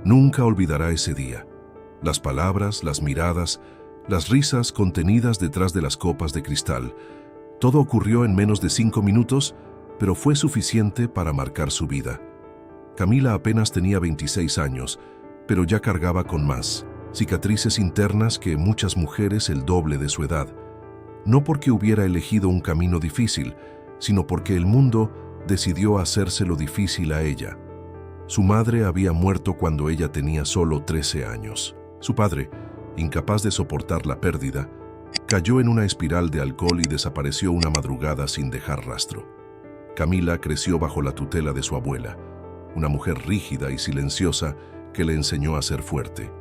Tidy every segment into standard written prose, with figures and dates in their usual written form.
Nunca olvidará ese día. Las palabras, las miradas, las risas contenidas detrás de las copas de cristal. Todo ocurrió en menos de 5 minutos, pero fue suficiente para marcar su vida. Camila apenas tenía 26 años, pero ya cargaba con más cicatrices internas que muchas mujeres el doble de su edad. No porque hubiera elegido un camino difícil, sino porque el mundo decidió hacérselo difícil a ella. Su madre había muerto cuando ella tenía solo 13 años. Su padre, incapaz de soportar la pérdida, cayó en una espiral de alcohol y desapareció una madrugada sin dejar rastro. Camila creció bajo la tutela de su abuela, una mujer rígida y silenciosa que le enseñó a ser fuerte,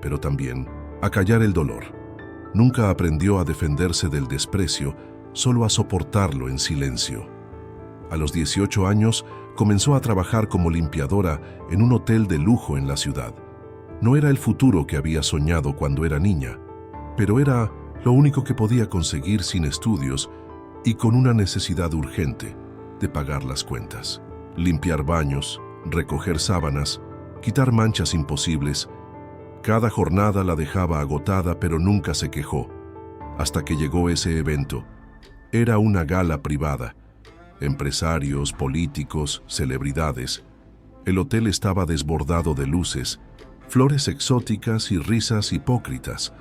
pero también a callar el dolor. Nunca aprendió a defenderse del desprecio, solo a soportarlo en silencio. A los 18 años comenzó a trabajar como limpiadora en un hotel de lujo en la ciudad. No era el futuro que había soñado cuando era niña, pero era lo único que podía conseguir sin estudios y con una necesidad urgente de pagar las cuentas. Limpiar baños, recoger sábanas, quitar manchas imposibles. Cada jornada la dejaba agotada, pero nunca se quejó, hasta que llegó ese evento. Era una gala privada. Empresarios, políticos, celebridades. El hotel estaba desbordado de luces, flores exóticas y risas hipócritas.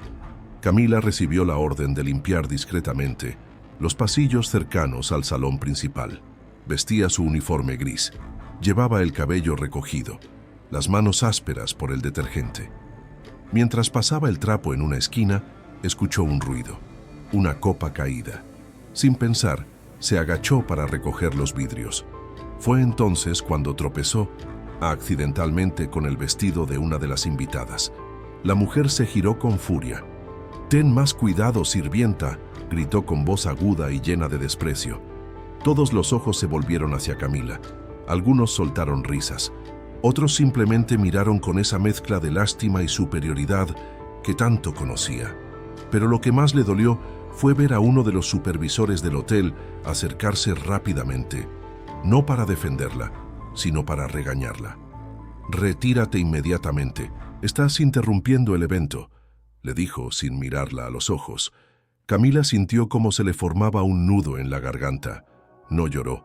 Camila recibió la orden de limpiar discretamente los pasillos cercanos al salón principal. Vestía su uniforme gris. Llevaba el cabello recogido, las manos ásperas por el detergente. Mientras pasaba el trapo en una esquina, escuchó un ruido, una copa caída. Sin pensar, se agachó para recoger los vidrios. Fue entonces cuando tropezó accidentalmente con el vestido de una de las invitadas. La mujer se giró con furia. «Ten más cuidado, sirvienta», gritó con voz aguda y llena de desprecio. Todos los ojos se volvieron hacia Camila. Algunos soltaron risas. Otros simplemente miraron con esa mezcla de lástima y superioridad que tanto conocía. Pero lo que más le dolió fue ver a uno de los supervisores del hotel acercarse rápidamente, no para defenderla, sino para regañarla. «Retírate inmediatamente, estás interrumpiendo el evento», le dijo sin mirarla a los ojos. Camila sintió cómo se le formaba un nudo en la garganta. No lloró,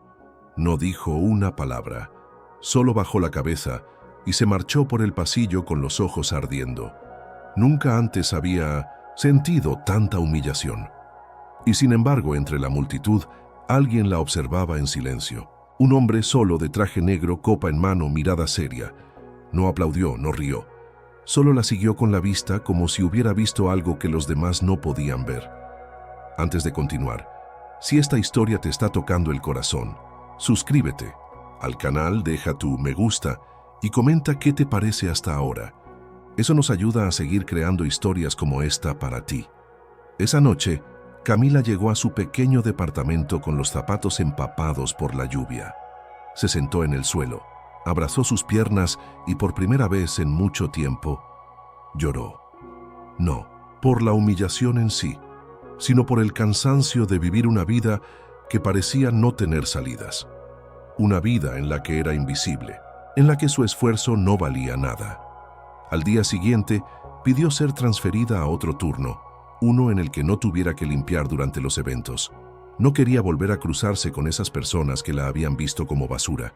no dijo una palabra, solo bajó la cabeza y se marchó por el pasillo con los ojos ardiendo. Nunca antes había sentido tanta humillación. Y sin embargo, entre la multitud, alguien la observaba en silencio. Un hombre solo de traje negro, copa en mano, mirada seria. No aplaudió, no rió. Solo la siguió con la vista como si hubiera visto algo que los demás no podían ver. Antes de continuar, si esta historia te está tocando el corazón, suscríbete al canal, deja tu me gusta y comenta qué te parece hasta ahora. Eso nos ayuda a seguir creando historias como esta para ti. Esa noche, Camila llegó a su pequeño departamento con los zapatos empapados por la lluvia. Se sentó en el suelo, abrazó sus piernas y por primera vez en mucho tiempo lloró. No por la humillación en sí, sino por el cansancio de vivir una vida que parecía no tener salidas. Una vida en la que era invisible, en la que su esfuerzo no valía nada. Al día siguiente, pidió ser transferida a otro turno, uno en el que no tuviera que limpiar durante los eventos. No quería volver a cruzarse con esas personas que la habían visto como basura.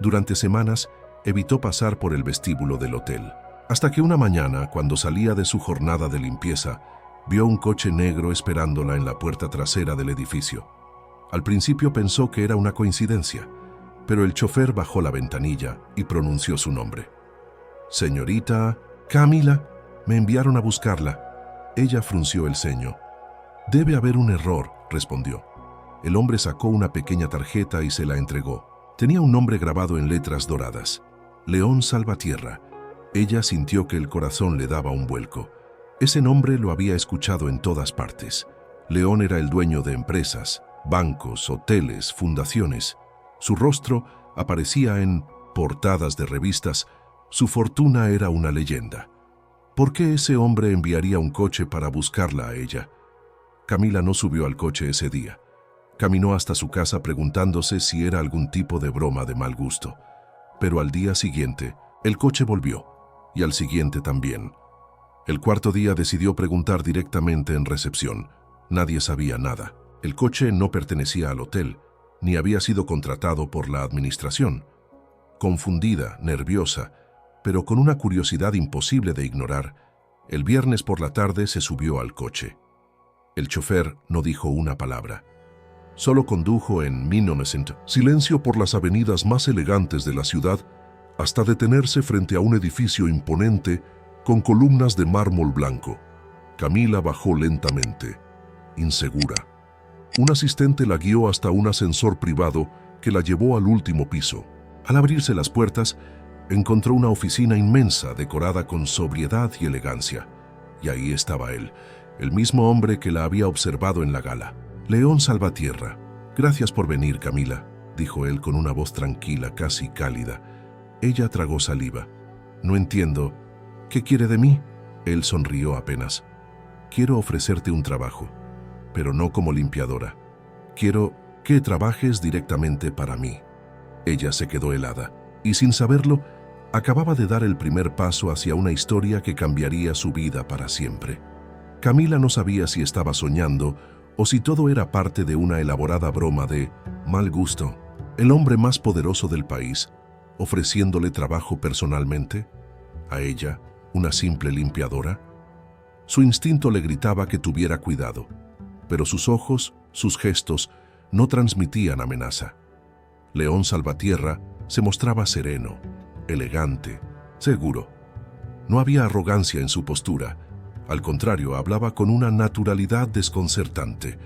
Durante semanas, evitó pasar por el vestíbulo del hotel. Hasta que una mañana, cuando salía de su jornada de limpieza, vio un coche negro esperándola en la puerta trasera del edificio. Al principio pensó que era una coincidencia, pero el chofer bajó la ventanilla y pronunció su nombre. «Señorita Camila, me enviaron a buscarla». Ella frunció el ceño. «Debe haber un error», respondió. El hombre sacó una pequeña tarjeta y se la entregó. Tenía un nombre grabado en letras doradas: León Salvatierra. Ella sintió que el corazón le daba un vuelco. Ese nombre lo había escuchado en todas partes. León era el dueño de empresas, bancos, hoteles, fundaciones. Su rostro aparecía en portadas de revistas. Su fortuna era una leyenda. ¿Por qué ese hombre enviaría un coche para buscarla a ella? Camila no subió al coche ese día. Caminó hasta su casa preguntándose si era algún tipo de broma de mal gusto. Pero al día siguiente, el coche volvió. y al siguiente también. El cuarto día decidió preguntar directamente en recepción. Nadie sabía nada. El coche no pertenecía al hotel, ni había sido contratado por la administración. Confundida, nerviosa, pero con una curiosidad imposible de ignorar, el viernes por la tarde se subió al coche. El chofer no dijo una palabra. Solo condujo en Minnesota, silencio por las avenidas más elegantes de la ciudad, hasta detenerse frente a un edificio imponente con columnas de mármol blanco. Camila bajó lentamente, insegura. Un asistente la guió hasta un ascensor privado que la llevó al último piso. Al abrirse las puertas, encontró una oficina inmensa decorada con sobriedad y elegancia. Y ahí estaba él, el mismo hombre que la había observado en la gala. León Salvatierra. Gracias por venir, Camila, dijo él con una voz tranquila, casi cálida. Ella tragó saliva. No entiendo. ¿Qué quiere de mí? Él sonrió apenas. Quiero ofrecerte un trabajo, pero no como limpiadora. Quiero que trabajes directamente para mí. Ella se quedó helada, y sin saberlo, acababa de dar el primer paso hacia una historia que cambiaría su vida para siempre. Camila no sabía si estaba soñando o si todo era parte de una elaborada broma de mal gusto. El hombre más poderoso del país, ofreciéndole trabajo personalmente, a ella, una simple limpiadora. Su instinto le gritaba que tuviera cuidado, pero sus ojos, sus gestos, no transmitían amenaza. León Salvatierra se mostraba sereno, elegante, seguro. No había arrogancia en su postura. Al contrario, hablaba con una naturalidad desconcertante.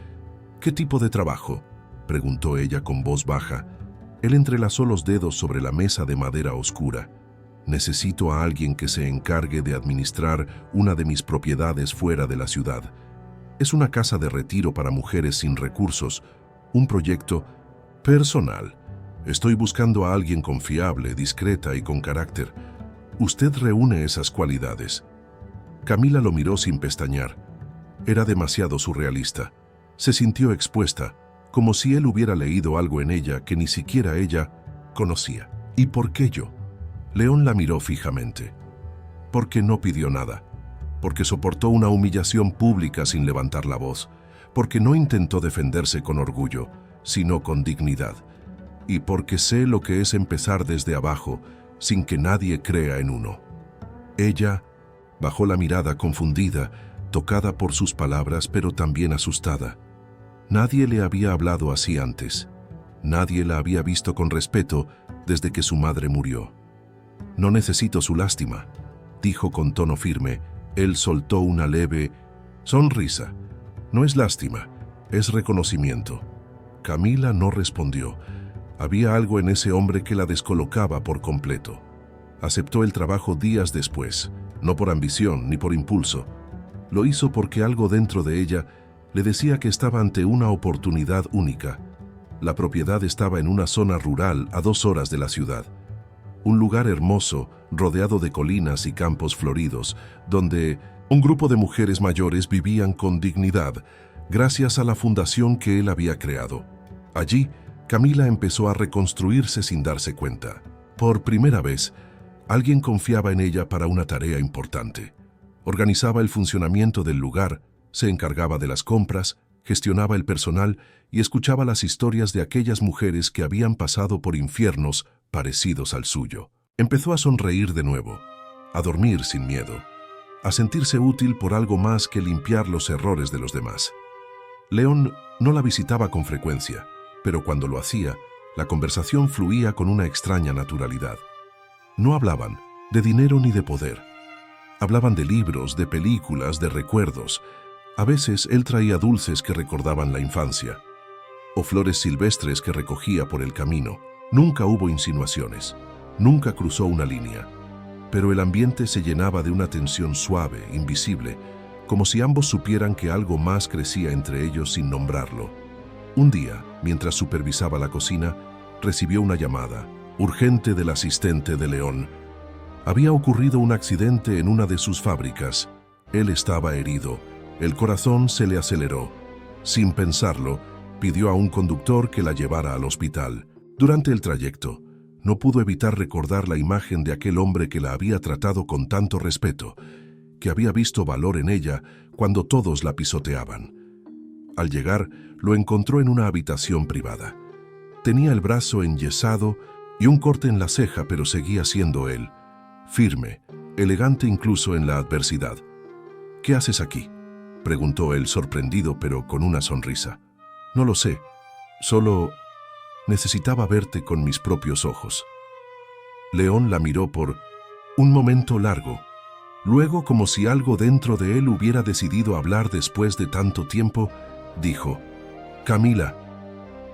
¿Qué tipo de trabajo?, preguntó ella con voz baja. Él entrelazó los dedos sobre la mesa de madera oscura. Necesito a alguien que se encargue de administrar una de mis propiedades fuera de la ciudad. Es una casa de retiro para mujeres sin recursos, un proyecto personal. Estoy buscando a alguien confiable, discreta y con carácter. Usted reúne esas cualidades. Camila lo miró sin pestañear. Era demasiado surrealista. Se sintió expuesta, como si él hubiera leído algo en ella que ni siquiera ella conocía. ¿Y por qué yo? León la miró fijamente. Porque no pidió nada. Porque soportó una humillación pública sin levantar la voz. Porque no intentó defenderse con orgullo, sino con dignidad. Y porque sé lo que es empezar desde abajo, sin que nadie crea en uno. Ella bajó la mirada confundida, tocada por sus palabras, pero también asustada. Nadie le había hablado así antes. Nadie la había visto con respeto desde que su madre murió. No necesito su lástima, dijo con tono firme. Él soltó una leve sonrisa. No es lástima, es reconocimiento. Camila no respondió. Había algo en ese hombre que la descolocaba por completo. Aceptó el trabajo días después, no por ambición ni por impulso. Lo hizo porque algo dentro de ella le decía que estaba ante una oportunidad única. La propiedad estaba en una zona rural a 2 horas de la ciudad. Un lugar hermoso, rodeado de colinas y campos floridos, donde un grupo de mujeres mayores vivían con dignidad, gracias a la fundación que él había creado. Allí, Camila empezó a reconstruirse sin darse cuenta. Por primera vez, alguien confiaba en ella para una tarea importante. Organizaba el funcionamiento del lugar, se encargaba de las compras, gestionaba el personal y escuchaba las historias de aquellas mujeres que habían pasado por infiernos parecidos al suyo. Empezó a sonreír de nuevo, a dormir sin miedo, a sentirse útil por algo más que limpiar los errores de los demás. León no la visitaba con frecuencia, pero cuando lo hacía, la conversación fluía con una extraña naturalidad. No hablaban de dinero ni de poder. Hablaban de libros, de películas, de recuerdos. A veces él traía dulces que recordaban la infancia, o flores silvestres que recogía por el camino. Nunca hubo insinuaciones, nunca cruzó una línea, pero el ambiente se llenaba de una tensión suave, invisible, como si ambos supieran que algo más crecía entre ellos sin nombrarlo. Un día, mientras supervisaba la cocina, recibió una llamada, urgente, del asistente de León. Había ocurrido un accidente en una de sus fábricas. Él estaba herido. El corazón se le aceleró. Sin pensarlo, pidió a un conductor que la llevara al hospital. Durante el trayecto, no pudo evitar recordar la imagen de aquel hombre que la había tratado con tanto respeto, que había visto valor en ella cuando todos la pisoteaban. Al llegar, lo encontró en una habitación privada. Tenía el brazo enyesado y un corte en la ceja, pero seguía siendo él, firme, elegante incluso en la adversidad. «¿Qué haces aquí?», preguntó él, sorprendido, pero con una sonrisa. «No lo sé, solo necesitaba verte con mis propios ojos». León la miró por un momento largo. Luego, como si algo dentro de él hubiera decidido hablar después de tanto tiempo, dijo: «Camila,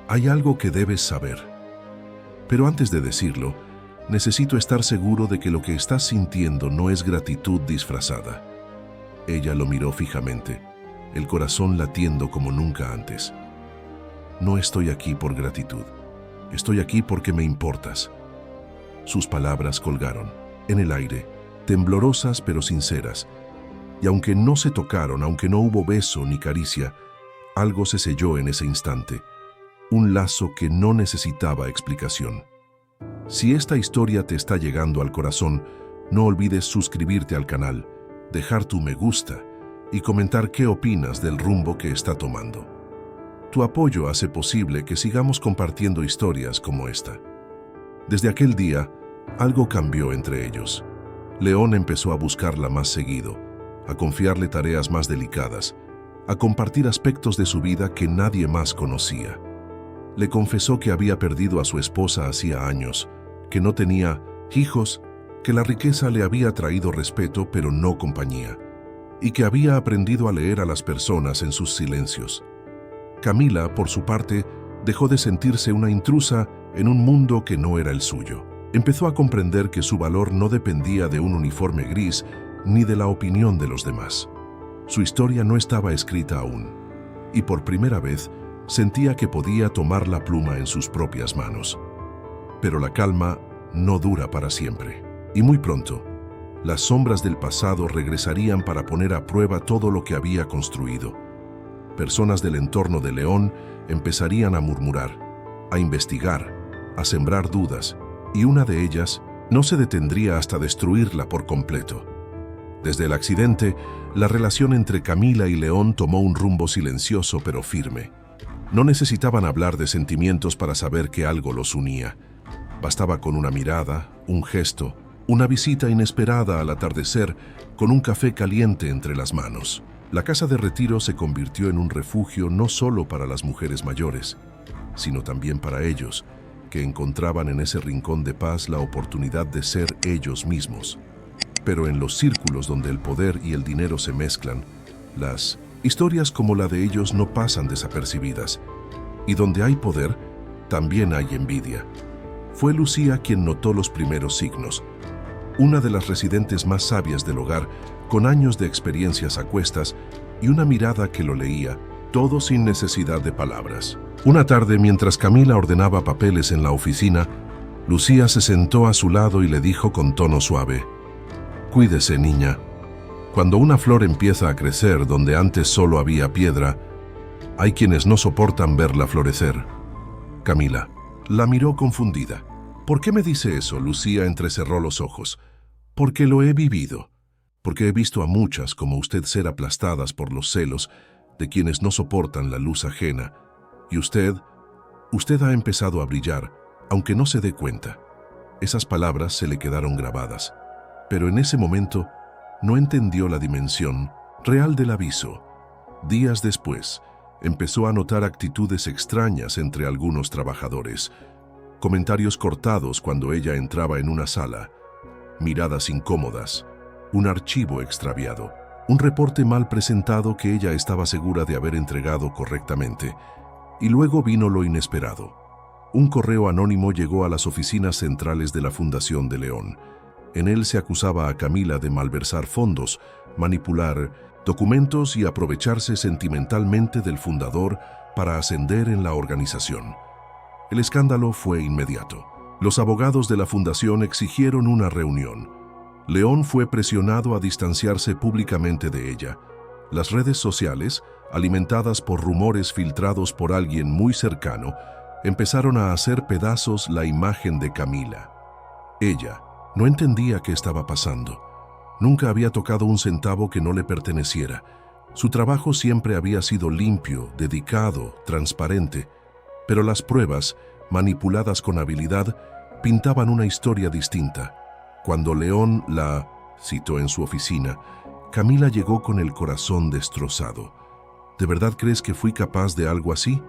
hay algo que debes saber. Pero antes de decirlo, necesito estar seguro de que lo que estás sintiendo no es gratitud disfrazada». Ella lo miró fijamente, el corazón latiendo como nunca antes. «No estoy aquí por gratitud. Estoy aquí porque me importas». Sus palabras colgaron en el aire, temblorosas pero sinceras, y aunque no se tocaron, aunque no hubo beso ni caricia, algo se selló en ese instante, un lazo que no necesitaba explicación. Si esta historia te está llegando al corazón, no olvides suscribirte al canal, dejar tu me gusta y comentar qué opinas del rumbo que está tomando. Tu apoyo hace posible que sigamos compartiendo historias como esta. Desde aquel día, algo cambió entre ellos. León empezó a buscarla más seguido, a confiarle tareas más delicadas, a compartir aspectos de su vida que nadie más conocía. Le confesó que había perdido a su esposa hacía años, que no tenía hijos, que la riqueza le había traído respeto pero no compañía, y que había aprendido a leer a las personas en sus silencios. Camila, por su parte, dejó de sentirse una intrusa en un mundo que no era el suyo. Empezó a comprender que su valor no dependía de un uniforme gris ni de la opinión de los demás. Su historia no estaba escrita aún, y por primera vez sentía que podía tomar la pluma en sus propias manos. Pero la calma no dura para siempre, y muy pronto, las sombras del pasado regresarían para poner a prueba todo lo que había construido. Personas del entorno de León empezarían a murmurar, a investigar, a sembrar dudas, y una de ellas no se detendría hasta destruirla por completo. Desde el accidente, la relación entre Camila y León tomó un rumbo silencioso pero firme. No necesitaban hablar de sentimientos para saber que algo los unía. Bastaba con una mirada, un gesto, una visita inesperada al atardecer, con un café caliente entre las manos. La casa de retiro se convirtió en un refugio no solo para las mujeres mayores, sino también para ellos, que encontraban en ese rincón de paz la oportunidad de ser ellos mismos. Pero en los círculos donde el poder y el dinero se mezclan, las historias como la de ellos no pasan desapercibidas. Y donde hay poder, también hay envidia. Fue Lucía quien notó los primeros signos. Una de las residentes más sabias del hogar, con años de experiencias a cuestas y una mirada que lo leía, todo sin necesidad de palabras. Una tarde, mientras Camila ordenaba papeles en la oficina, Lucía se sentó a su lado y le dijo con tono suave: «Cuídese, niña. Cuando una flor empieza a crecer donde antes solo había piedra, hay quienes no soportan verla florecer». Camila la miró confundida. «¿Por qué me dice eso?». Lucía entrecerró los ojos. «Porque lo he vivido. Porque he visto a muchas como usted ser aplastadas por los celos de quienes no soportan la luz ajena. Y usted ha empezado a brillar, aunque no se dé cuenta». Esas palabras se le quedaron grabadas. Pero en ese momento no entendió la dimensión real del aviso. Días después, empezó a notar actitudes extrañas entre algunos trabajadores, comentarios cortados cuando ella entraba en una sala, miradas incómodas, un archivo extraviado, un reporte mal presentado que ella estaba segura de haber entregado correctamente. Y luego vino lo inesperado. Un correo anónimo llegó a las oficinas centrales de la Fundación de León. En él se acusaba a Camila de malversar fondos, manipular documentos y aprovecharse sentimentalmente del fundador para ascender en la organización. El escándalo fue inmediato. Los abogados de la fundación exigieron una reunión. León fue presionado a distanciarse públicamente de ella. Las redes sociales, alimentadas por rumores filtrados por alguien muy cercano, empezaron a hacer pedazos la imagen de Camila. Ella no entendía qué estaba pasando. Nunca había tocado un centavo que no le perteneciera. Su trabajo siempre había sido limpio, dedicado, transparente, pero las pruebas, manipuladas con habilidad, pintaban una historia distinta. Cuando León la citó en su oficina, Camila llegó con el corazón destrozado. ¿De verdad crees que fui capaz de algo así?,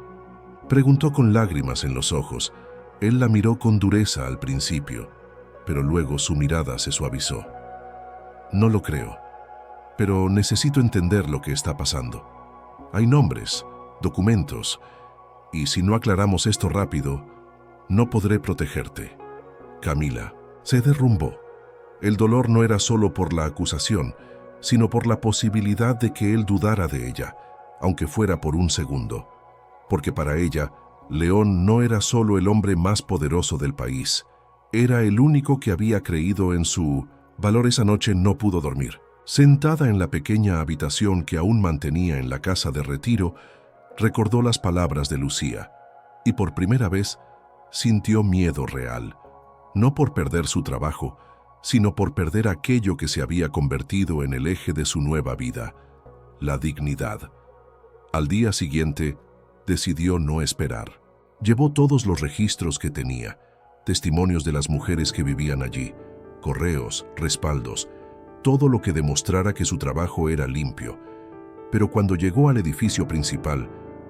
preguntó con lágrimas en los ojos. Él la miró con dureza al principio, pero luego su mirada se suavizó. No lo creo, pero necesito entender lo que está pasando. Hay nombres, documentos, y si no aclaramos esto rápido, no podré protegerte. Camila se derrumbó. El dolor no era solo por la acusación, sino por la posibilidad de que él dudara de ella, aunque fuera por un segundo. Porque para ella, León no era solo el hombre más poderoso del país, era el único que había creído en su valor. Esa noche no pudo dormir. Sentada en la pequeña habitación que aún mantenía en la casa de retiro, recordó las palabras de Lucía, y por primera vez sintió miedo real, no por perder su trabajo, sino por perder aquello que se había convertido en el eje de su nueva vida, la dignidad. Al día siguiente, decidió no esperar. Llevó todos los registros que tenía, testimonios de las mujeres que vivían allí, correos, respaldos, todo lo que demostrara que su trabajo era limpio. Pero cuando llegó al edificio principal,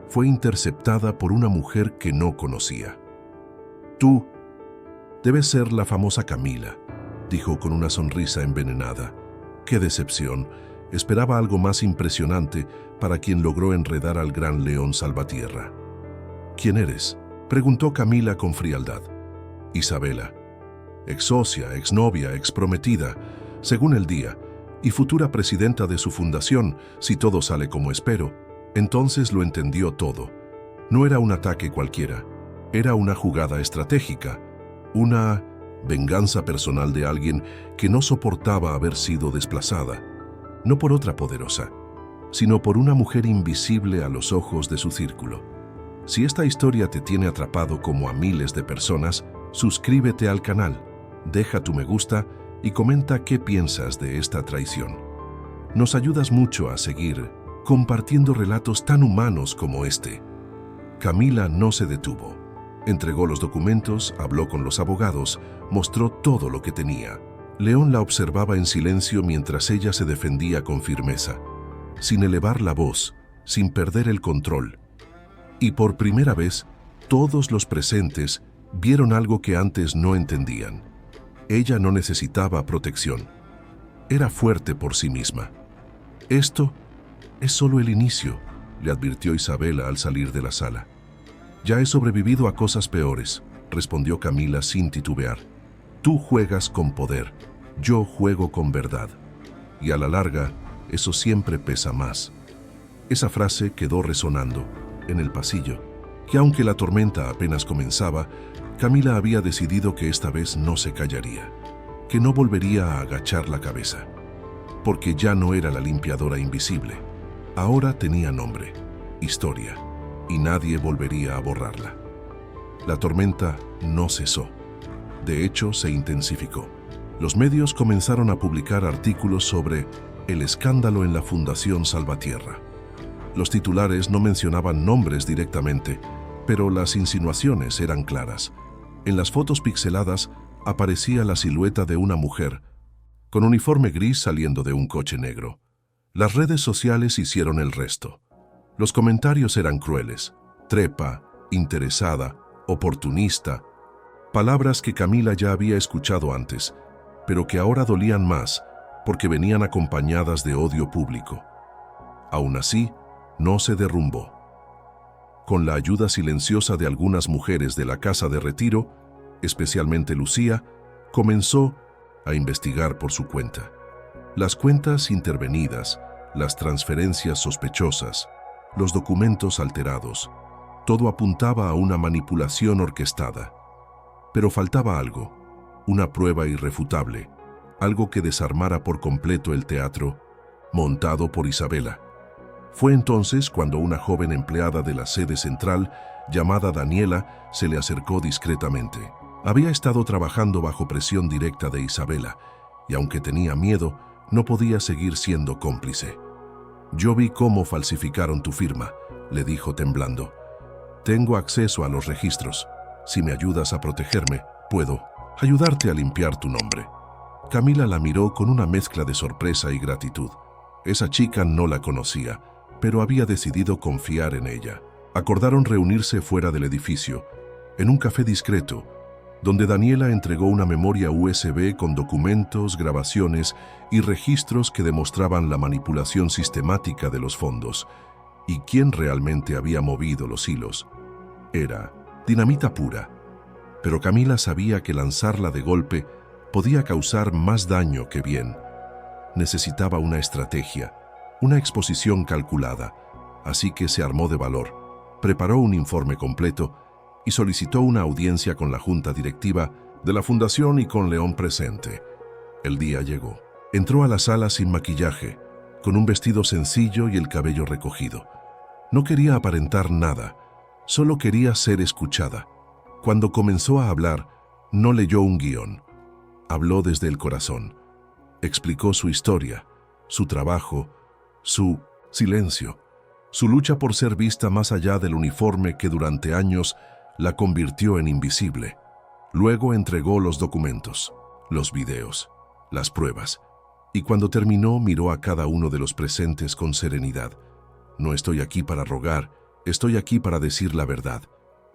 fue interceptada por una mujer que no conocía. «Tú debes ser la famosa Camila», dijo con una sonrisa envenenada. ¡Qué decepción! Esperaba algo más impresionante para quien logró enredar al gran León Salvatierra. «¿Quién eres?», preguntó Camila con frialdad. «Isabela, ex socia, exnovia, exprometida, según el día, y futura presidenta de su fundación, si todo sale como espero». Entonces lo entendió todo. No era un ataque cualquiera, era una jugada estratégica, una venganza personal de alguien que no soportaba haber sido desplazada, no por otra poderosa, sino por una mujer invisible a los ojos de su círculo. Si esta historia te tiene atrapado como a miles de personas, suscríbete al canal, deja tu me gusta y comenta qué piensas de esta traición. Nos ayudas mucho a seguir compartiendo relatos tan humanos como este. Camila no se detuvo. Entregó los documentos, habló con los abogados, mostró todo lo que tenía. León la observaba en silencio mientras ella se defendía con firmeza, sin elevar la voz, sin perder el control. Y por primera vez, todos los presentes vieron algo que antes no entendían. Ella no necesitaba protección. Era fuerte por sí misma. «Esto es solo el inicio», le advirtió Isabela al salir de la sala. «Ya he sobrevivido a cosas peores», respondió Camila sin titubear. «Tú juegas con poder, yo juego con verdad. Y a la larga, eso siempre pesa más». Esa frase quedó resonando en el pasillo, que aunque la tormenta apenas comenzaba, Camila había decidido que esta vez no se callaría, que no volvería a agachar la cabeza, porque ya no era la limpiadora invisible. Ahora tenía nombre, historia, y nadie volvería a borrarla. La tormenta no cesó. De hecho, se intensificó. Los medios comenzaron a publicar artículos sobre el escándalo en la Fundación Salvatierra. Los titulares no mencionaban nombres directamente, pero las insinuaciones eran claras. En las fotos pixeladas aparecía la silueta de una mujer, con uniforme gris saliendo de un coche negro. Las redes sociales hicieron el resto. Los comentarios eran crueles: trepa, interesada, oportunista, palabras que Camila ya había escuchado antes, pero que ahora dolían más porque venían acompañadas de odio público. Aún así, no se derrumbó. Con la ayuda silenciosa de algunas mujeres de la casa de retiro, especialmente Lucía, comenzó a investigar por su cuenta. Las cuentas intervenidas, las transferencias sospechosas, los documentos alterados, todo apuntaba a una manipulación orquestada. Pero faltaba algo, una prueba irrefutable, algo que desarmara por completo el teatro montado por Isabela. Fue entonces cuando una joven empleada de la sede central llamada Daniela, se le acercó discretamente. Había estado trabajando bajo presión directa de Isabela, y aunque tenía miedo, no podía seguir siendo cómplice. «Yo vi cómo falsificaron tu firma», le dijo temblando. «Tengo acceso a los registros. Si me ayudas a protegerme, puedo ayudarte a limpiar tu nombre». Camila la miró con una mezcla de sorpresa y gratitud. Esa chica no la conocía, pero había decidido confiar en ella. Acordaron reunirse fuera del edificio, en un café discreto, donde Daniela entregó una memoria USB con documentos, grabaciones y registros que demostraban la manipulación sistemática de los fondos y quién realmente había movido los hilos. Era dinamita pura, pero Camila sabía que lanzarla de golpe podía causar más daño que bien. Necesitaba una estrategia, una exposición calculada, así que se armó de valor, preparó un informe completo y solicitó una audiencia con la junta directiva de la fundación y con León presente. El día llegó. Entró a la sala sin maquillaje, con un vestido sencillo y el cabello recogido. No quería aparentar nada, solo quería ser escuchada. Cuando comenzó a hablar, no leyó un guión. Habló desde el corazón. Explicó su historia, su trabajo, su silencio, su lucha por ser vista más allá del uniforme que durante años la convirtió en invisible. Luego entregó los documentos, los videos, las pruebas, y cuando terminó miró a cada uno de los presentes con serenidad. «No estoy aquí para rogar, estoy aquí para decir la verdad.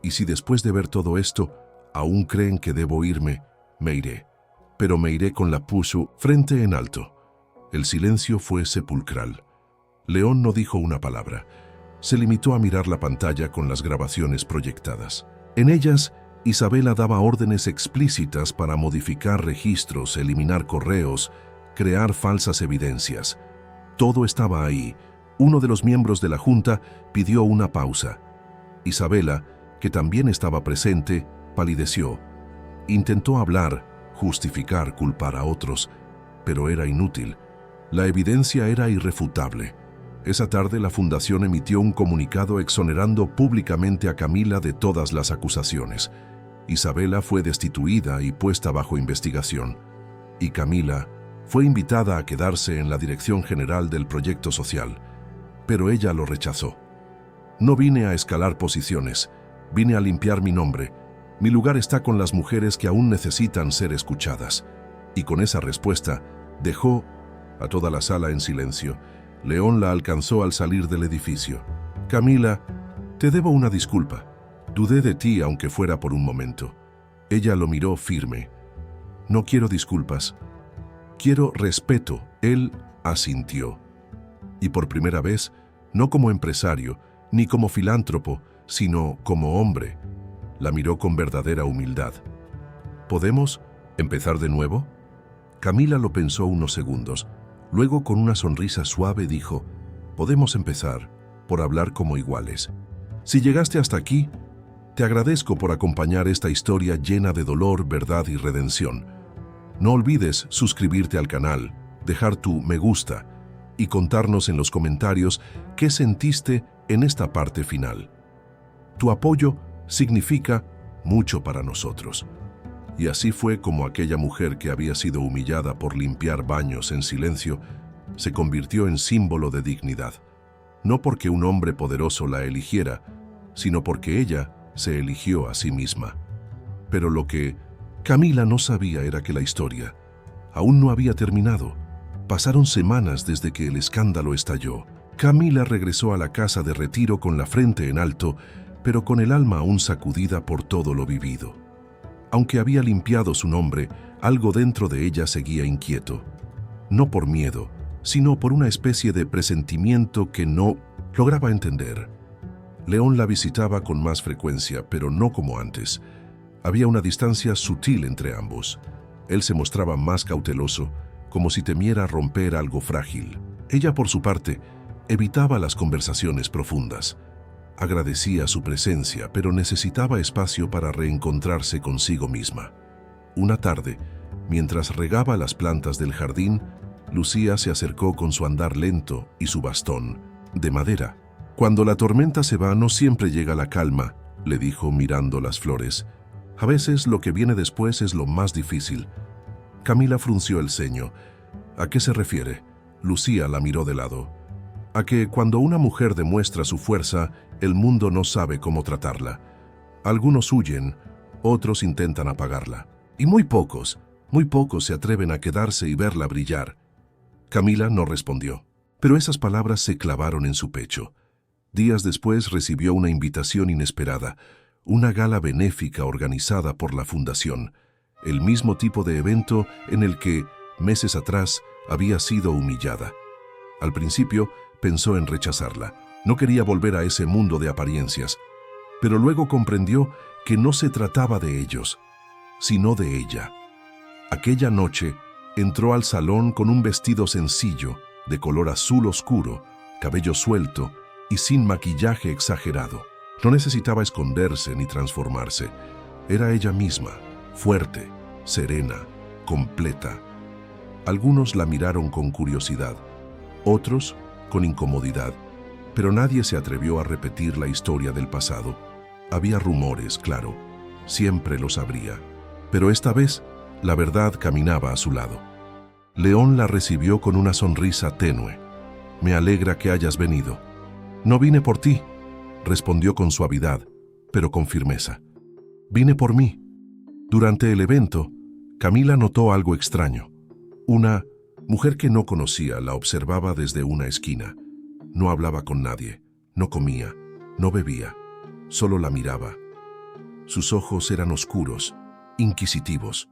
Y si después de ver todo esto aún creen que debo irme, me iré. Pero me iré con la puso frente en alto». El silencio fue sepulcral. León no dijo una palabra. Se limitó a mirar la pantalla con las grabaciones proyectadas. En ellas, Isabela daba órdenes explícitas para modificar registros, eliminar correos, crear falsas evidencias. Todo estaba ahí. Uno de los miembros de la junta pidió una pausa. Isabela, que también estaba presente, palideció. Intentó hablar, justificar, culpar a otros, pero era inútil. La evidencia era irrefutable. Esa tarde la fundación emitió un comunicado exonerando públicamente a Camila de todas las acusaciones. Isabela fue destituida y puesta bajo investigación. Y Camila fue invitada a quedarse en la dirección general del proyecto social, pero ella lo rechazó. «No vine a escalar posiciones, vine a limpiar mi nombre. Mi lugar está con las mujeres que aún necesitan ser escuchadas». Y con esa respuesta dejó a toda la sala en silencio. León la alcanzó al salir del edificio. «Camila, te debo una disculpa. Dudé de ti aunque fuera por un momento». Ella lo miró firme. «No quiero disculpas. Quiero respeto». Él asintió. Y por primera vez, no como empresario, ni como filántropo, sino como hombre, la miró con verdadera humildad. «¿Podemos empezar de nuevo?» Camila lo pensó unos segundos. Luego, con una sonrisa suave, dijo: «Podemos empezar por hablar como iguales. Si llegaste hasta aquí, te agradezco por acompañar esta historia llena de dolor, verdad y redención. No olvides suscribirte al canal, dejar tu me gusta y contarnos en los comentarios qué sentiste en esta parte final. Tu apoyo significa mucho para nosotros». Y así fue como aquella mujer que había sido humillada por limpiar baños en silencio se convirtió en símbolo de dignidad. No porque un hombre poderoso la eligiera, sino porque ella se eligió a sí misma. Pero lo que Camila no sabía era que la historia aún no había terminado. Pasaron semanas desde que el escándalo estalló. Camila regresó a la casa de retiro con la frente en alto, pero con el alma aún sacudida por todo lo vivido. Aunque había limpiado su nombre, algo dentro de ella seguía inquieto. No por miedo, sino por una especie de presentimiento que no lograba entender. León la visitaba con más frecuencia, pero no como antes. Había una distancia sutil entre ambos. Él se mostraba más cauteloso, como si temiera romper algo frágil. Ella, por su parte, evitaba las conversaciones profundas. Agradecía su presencia, pero necesitaba espacio para reencontrarse consigo misma. Una tarde, mientras regaba las plantas del jardín, Lucía se acercó con su andar lento y su bastón, de madera. Cuando la tormenta se va, no siempre llega la calma, le dijo mirando las flores. A veces lo que viene después es lo más difícil. Camila frunció el ceño. ¿A qué se refiere? Lucía la miró de lado. A que cuando una mujer demuestra su fuerza, el mundo no sabe cómo tratarla. Algunos huyen, otros intentan apagarla. Y muy pocos se atreven a quedarse y verla brillar. Camila no respondió, pero esas palabras se clavaron en su pecho. Días después recibió una invitación inesperada, una gala benéfica organizada por la Fundación, el mismo tipo de evento en el que, meses atrás, había sido humillada. Al principio, pensó en rechazarla. No quería volver a ese mundo de apariencias, pero luego comprendió que no se trataba de ellos, sino de ella. Aquella noche, entró al salón con un vestido sencillo, de color azul oscuro, cabello suelto y sin maquillaje exagerado. No necesitaba esconderse ni transformarse. Era ella misma, fuerte, serena, completa. Algunos la miraron con curiosidad, otros con incomodidad, pero nadie se atrevió a repetir la historia del pasado. Había rumores, claro, siempre los habría, pero esta vez la verdad caminaba a su lado. León la recibió con una sonrisa tenue. «Me alegra que hayas venido». «No vine por ti», respondió con suavidad, pero con firmeza. «Vine por mí». Durante el evento, Camila notó algo extraño. Una mujer que no conocía la observaba desde una esquina. No hablaba con nadie, no comía, no bebía, solo la miraba. Sus ojos eran oscuros, inquisitivos.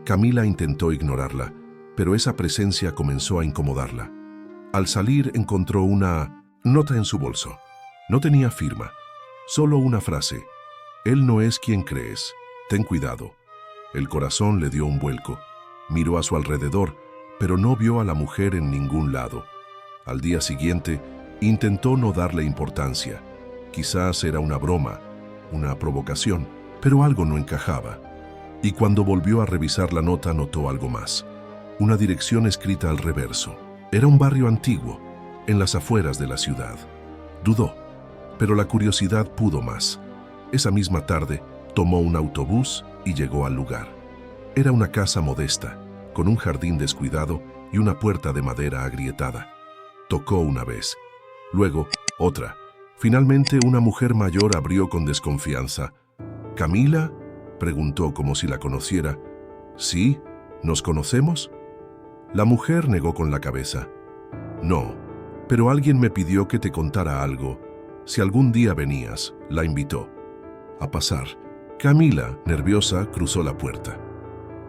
Camila intentó ignorarla, pero esa presencia comenzó a incomodarla. Al salir encontró una nota en su bolso. No tenía firma, solo una frase. «Él no es quien crees. Ten cuidado». El corazón le dio un vuelco. Miró a su alrededor, pero no vio a la mujer en ningún lado. Al día siguiente, intentó no darle importancia. Quizás era una broma, una provocación, pero algo no encajaba. Y cuando volvió a revisar la nota, notó algo más. Una dirección escrita al reverso. Era un barrio antiguo, en las afueras de la ciudad. Dudó, pero la curiosidad pudo más. Esa misma tarde, tomó un autobús y llegó al lugar. Era una casa modesta, con un jardín descuidado y una puerta de madera agrietada. Tocó una vez, luego otra. Finalmente una mujer mayor abrió con desconfianza. «¿Camila?», preguntó como si la conociera. «Sí, ¿nos conocemos?». La mujer negó con la cabeza. «No, pero alguien me pidió que te contara algo. Si algún día venías», la invitó a pasar. Camila, nerviosa, cruzó la puerta.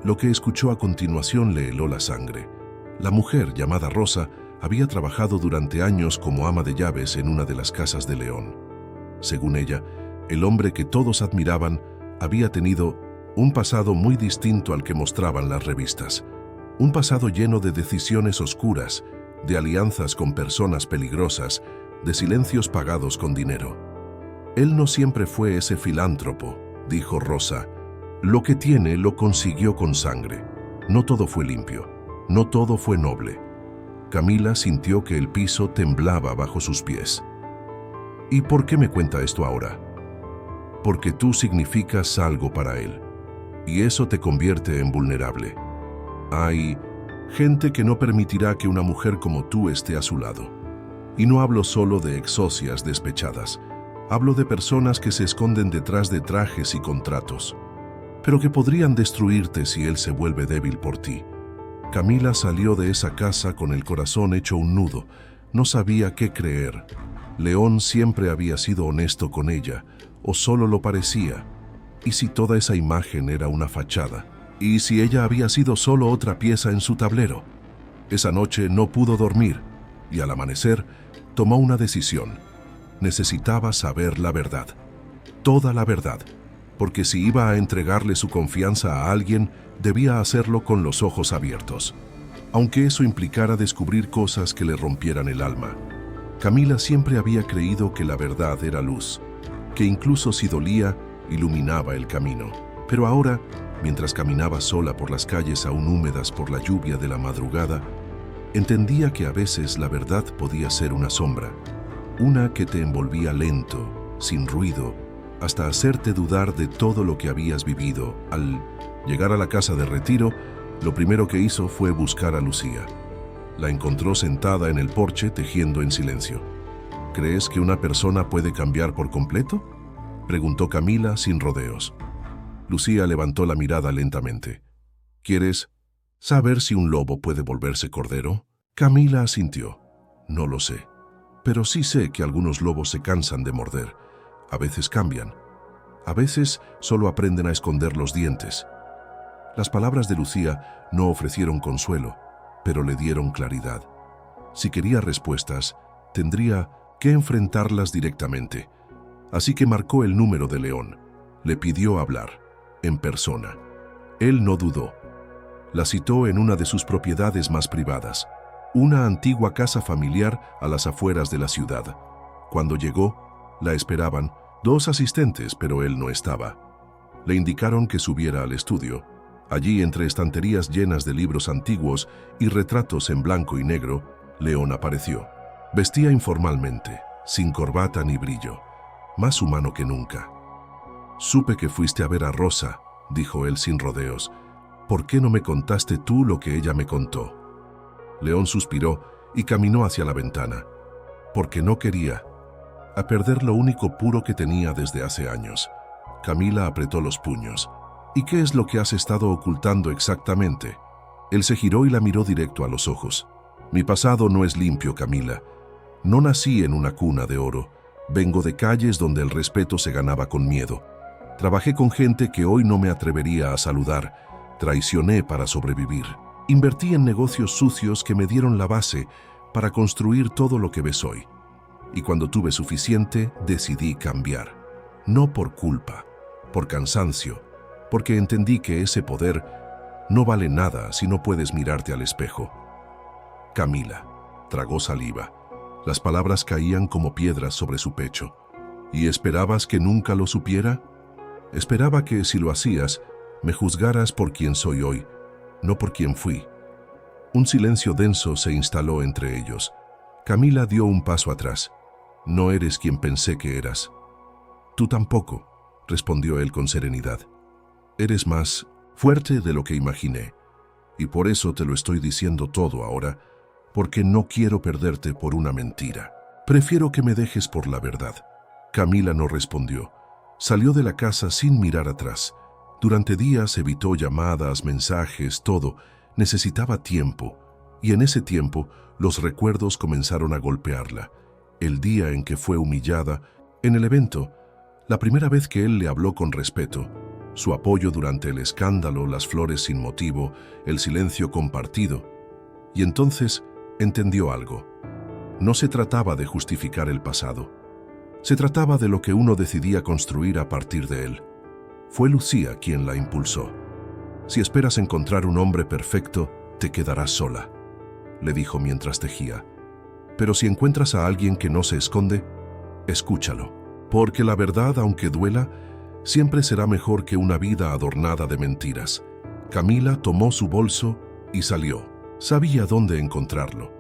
Lo que escuchó a continuación le heló la sangre. La mujer, llamada Rosa, había trabajado durante años como ama de llaves en una de las casas de León. Según ella, el hombre que todos admiraban había tenido un pasado muy distinto al que mostraban las revistas. Un pasado lleno de decisiones oscuras, de alianzas con personas peligrosas, de silencios pagados con dinero. «Él no siempre fue ese filántropo», dijo Rosa. «Lo que tiene lo consiguió con sangre. No todo fue limpio, no todo fue noble». Camila sintió que el piso temblaba bajo sus pies. «¿Y por qué me cuenta esto ahora?». «Porque tú significas algo para él, y eso te convierte en vulnerable. Hay gente que no permitirá que una mujer como tú esté a su lado. Y no hablo solo de exocias despechadas. Hablo de personas que se esconden detrás de trajes y contratos, pero que podrían destruirte si él se vuelve débil por ti». Camila salió de esa casa con el corazón hecho un nudo. No sabía qué creer. León siempre había sido honesto con ella, o solo lo parecía. ¿Y si toda esa imagen era una fachada? ¿Y si ella había sido solo otra pieza en su tablero? Esa noche no pudo dormir, y al amanecer tomó una decisión. Necesitaba saber la verdad, toda la verdad, porque si iba a entregarle su confianza a alguien, debía hacerlo con los ojos abiertos, aunque eso implicara descubrir cosas que le rompieran el alma. Camila siempre había creído que la verdad era luz, que incluso si dolía, iluminaba el camino. Pero ahora, mientras caminaba sola por las calles aún húmedas por la lluvia de la madrugada, entendía que a veces la verdad podía ser una sombra, una que te envolvía lento, sin ruido, hasta hacerte dudar de todo lo que habías vivido. Al llegar a la casa de retiro, lo primero que hizo fue buscar a Lucía. La encontró sentada en el porche tejiendo en silencio. ¿Crees que una persona puede cambiar por completo?, preguntó Camila sin rodeos. Lucía levantó la mirada lentamente. ¿Quieres saber si un lobo puede volverse cordero? Camila asintió. No lo sé, pero sí sé que algunos lobos se cansan de morder. A veces cambian. A veces solo aprenden a esconder los dientes. Las palabras de Lucía no ofrecieron consuelo, pero le dieron claridad. Si quería respuestas, tendría que enfrentarlas directamente. Así que marcó el número de León. Le pidió hablar, en persona. Él no dudó. La citó en una de sus propiedades más privadas, una antigua casa familiar a las afueras de la ciudad. Cuando llegó, la esperaban 2 asistentes, pero él no estaba. Le indicaron que subiera al estudio. Allí, entre estanterías llenas de libros antiguos y retratos en blanco y negro, León apareció. Vestía informalmente, sin corbata ni brillo, más humano que nunca. «Supe que fuiste a ver a Rosa», dijo él sin rodeos. «¿Por qué no me contaste tú lo que ella me contó?» León suspiró y caminó hacia la ventana. Porque no quería a perder lo único puro que tenía desde hace años. Camila apretó los puños. «¿Y qué es lo que has estado ocultando exactamente?» Él se giró y la miró directo a los ojos. «Mi pasado no es limpio, Camila. No nací en una cuna de oro. Vengo de calles donde el respeto se ganaba con miedo. Trabajé con gente que hoy no me atrevería a saludar. Traicioné para sobrevivir. Invertí en negocios sucios que me dieron la base para construir todo lo que ves hoy. Y cuando tuve suficiente, decidí cambiar. No por culpa, por cansancio, porque entendí que ese poder no vale nada si no puedes mirarte al espejo». Camila tragó saliva. Las palabras caían como piedras sobre su pecho. «¿Y esperabas que nunca lo supiera? Esperaba que, si lo hacías, me juzgaras por quien soy hoy, no por quien fui». Un silencio denso se instaló entre ellos. Camila dio un paso atrás. «No eres quien pensé que eras». «Tú tampoco», respondió él con serenidad. «Eres más fuerte de lo que imaginé. Y por eso te lo estoy diciendo todo ahora, porque no quiero perderte por una mentira. Prefiero que me dejes por la verdad». Camila no respondió. Salió de la casa sin mirar atrás. Durante días evitó llamadas, mensajes, todo. Necesitaba tiempo. Y en ese tiempo, los recuerdos comenzaron a golpearla. El día en que fue humillada, en el evento, la primera vez que él le habló con respeto, su apoyo durante el escándalo, las flores sin motivo, el silencio compartido. Y entonces entendió algo. No se trataba de justificar el pasado. Se trataba de lo que uno decidía construir a partir de él. Fue Lucía quien la impulsó. «Si esperas encontrar un hombre perfecto, te quedarás sola», le dijo mientras tejía. «Pero si encuentras a alguien que no se esconde, escúchalo, porque la verdad, aunque duela, siempre será mejor que una vida adornada de mentiras». Camila tomó su bolso y salió. Sabía dónde encontrarlo.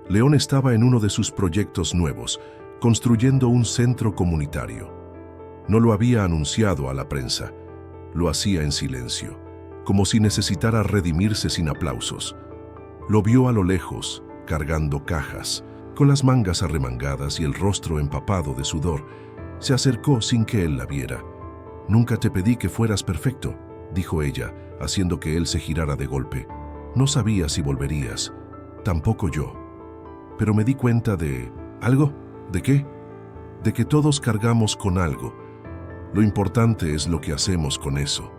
León estaba en uno de sus proyectos nuevos, construyendo un centro comunitario. No lo había anunciado a la prensa. Lo hacía en silencio, como si necesitara redimirse sin aplausos. Lo vio a lo lejos, cargando cajas, con las mangas arremangadas y el rostro empapado de sudor. Se acercó sin que él la viera. «Nunca te pedí que fueras perfecto», dijo ella, haciendo que él se girara de golpe. «No sabía si volverías. Tampoco yo. Pero me di cuenta de... ¿algo? ¿De qué? De que todos cargamos con algo. Lo importante es lo que hacemos con eso».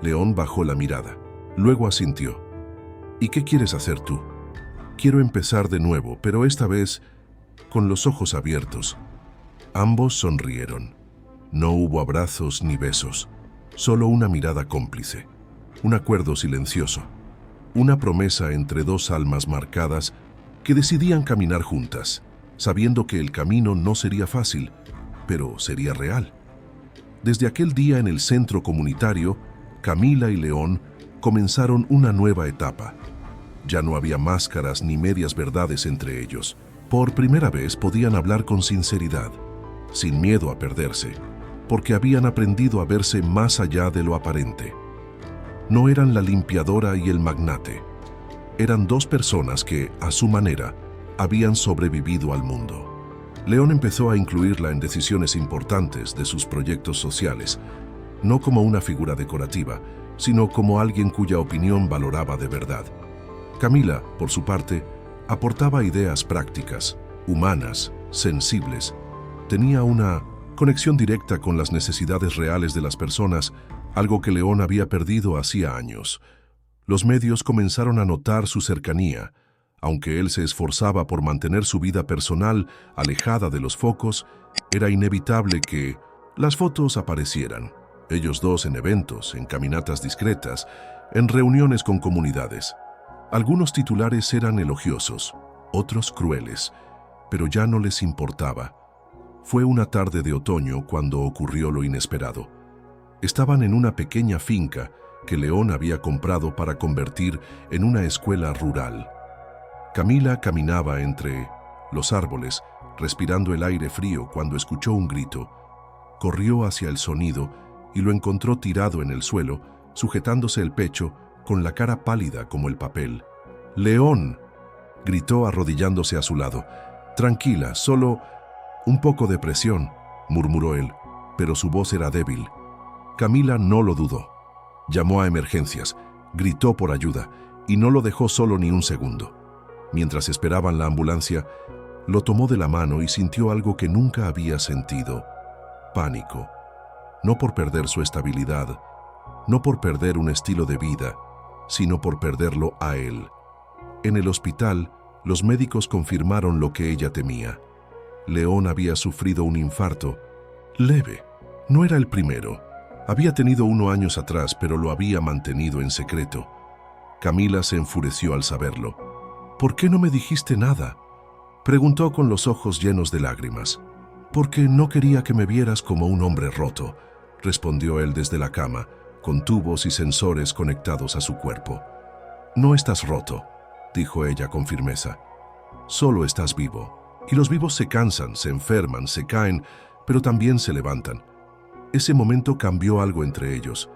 León bajó la mirada. Luego asintió. «¿Y qué quieres hacer tú?» «Quiero empezar de nuevo, pero esta vez con los ojos abiertos». Ambos sonrieron. No hubo abrazos ni besos, solo una mirada cómplice, un acuerdo silencioso, una promesa entre dos almas marcadas que decidían caminar juntas, sabiendo que el camino no sería fácil, pero sería real. Desde aquel día en el centro comunitario, Camila y León comenzaron una nueva etapa. Ya no había máscaras ni medias verdades entre ellos. Por primera vez podían hablar con sinceridad, sin miedo a perderse. porque habían aprendido a verse más allá de lo aparente. No eran la limpiadora y el magnate. Eran dos personas que, a su manera, habían sobrevivido al mundo. León empezó a incluirla en decisiones importantes de sus proyectos sociales, no como una figura decorativa, sino como alguien cuya opinión valoraba de verdad. Camila, por su parte, aportaba ideas prácticas, humanas, sensibles. Tenía una conexión directa con las necesidades reales de las personas, algo que León había perdido hacía años. Los medios comenzaron a notar su cercanía. Aunque él se esforzaba por mantener su vida personal alejada de los focos, era inevitable que las fotos aparecieran. Ellos dos en eventos, en caminatas discretas, en reuniones con comunidades. Algunos titulares eran elogiosos, otros crueles, pero ya no les importaba. Fue una tarde de otoño cuando ocurrió lo inesperado. Estaban en una pequeña finca que León había comprado para convertir en una escuela rural. Camila caminaba entre los árboles, respirando el aire frío cuando escuchó un grito. Corrió hacia el sonido y lo encontró tirado en el suelo, sujetándose el pecho, con la cara pálida como el papel. «¡León!», gritó arrodillándose a su lado. «Tranquila, solo un poco de presión», murmuró él, pero su voz era débil. Camila no lo dudó. Llamó a emergencias, gritó por ayuda y no lo dejó solo ni un segundo. Mientras esperaban la ambulancia, lo tomó de la mano y sintió algo que nunca había sentido: pánico. No por perder su estabilidad, no por perder un estilo de vida, sino por perderlo a él. En el hospital, los médicos confirmaron lo que ella temía. León había sufrido un infarto leve. No era el primero. Había tenido uno años atrás, pero lo había mantenido en secreto. Camila se enfureció al saberlo. «¿Por qué no me dijiste nada?», preguntó con los ojos llenos de lágrimas. «Porque no quería que me vieras como un hombre roto», respondió él desde la cama, con tubos y sensores conectados a su cuerpo. «No estás roto», dijo ella con firmeza. «Solo estás vivo. Y los vivos se cansan, se enferman, se caen, pero también se levantan». Ese momento cambió algo entre ellos.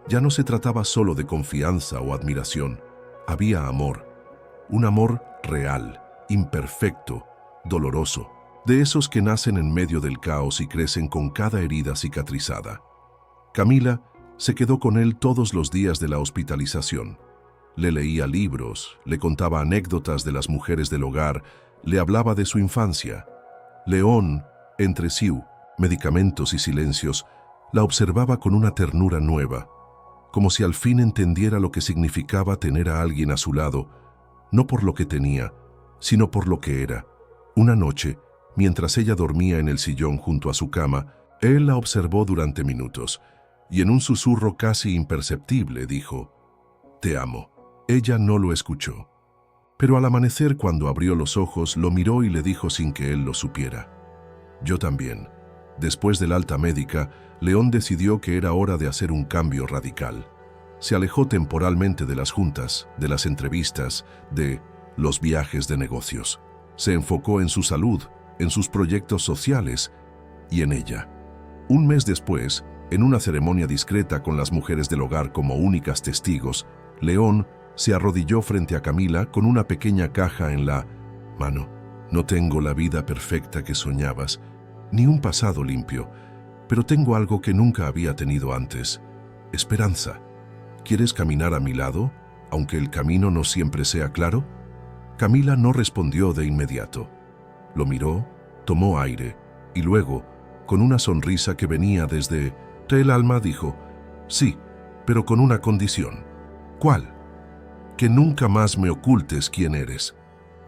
Ya no se trataba solo de confianza o admiración. Había amor. Un amor real, imperfecto, doloroso, de esos que nacen en medio del caos y crecen con cada herida cicatrizada. Camila se quedó con él todos los días de la hospitalización. Le leía libros, le contaba anécdotas de las mujeres del hogar, le hablaba de su infancia. León, entre sí, medicamentos y silencios, la observaba con una ternura nueva, como si al fin entendiera lo que significaba tener a alguien a su lado, no por lo que tenía, sino por lo que era. Una noche, mientras ella dormía en el sillón junto a su cama, él la observó durante minutos, y en un susurro casi imperceptible dijo: «Te amo». Ella no lo escuchó. Pero al amanecer, cuando abrió los ojos, lo miró y le dijo sin que él lo supiera: «Yo también». Después del alta médica, León decidió que era hora de hacer un cambio radical. Se alejó temporalmente de las juntas, de las entrevistas, de los viajes de negocios. Se enfocó en su salud, en sus proyectos sociales y en ella. Un mes después, en una ceremonia discreta con las mujeres del hogar como únicas testigos, León se arrodilló frente a Camila con una pequeña caja en la mano. «No tengo la vida perfecta que soñabas, ni un pasado limpio, pero tengo algo que nunca había tenido antes: esperanza. ¿Quieres caminar a mi lado, aunque el camino no siempre sea claro?». Camila no respondió de inmediato. Lo miró, tomó aire, y luego, con una sonrisa que venía desde el alma, dijo: «Sí, pero con una condición». «¿Cuál?». «Que nunca más me ocultes quién eres,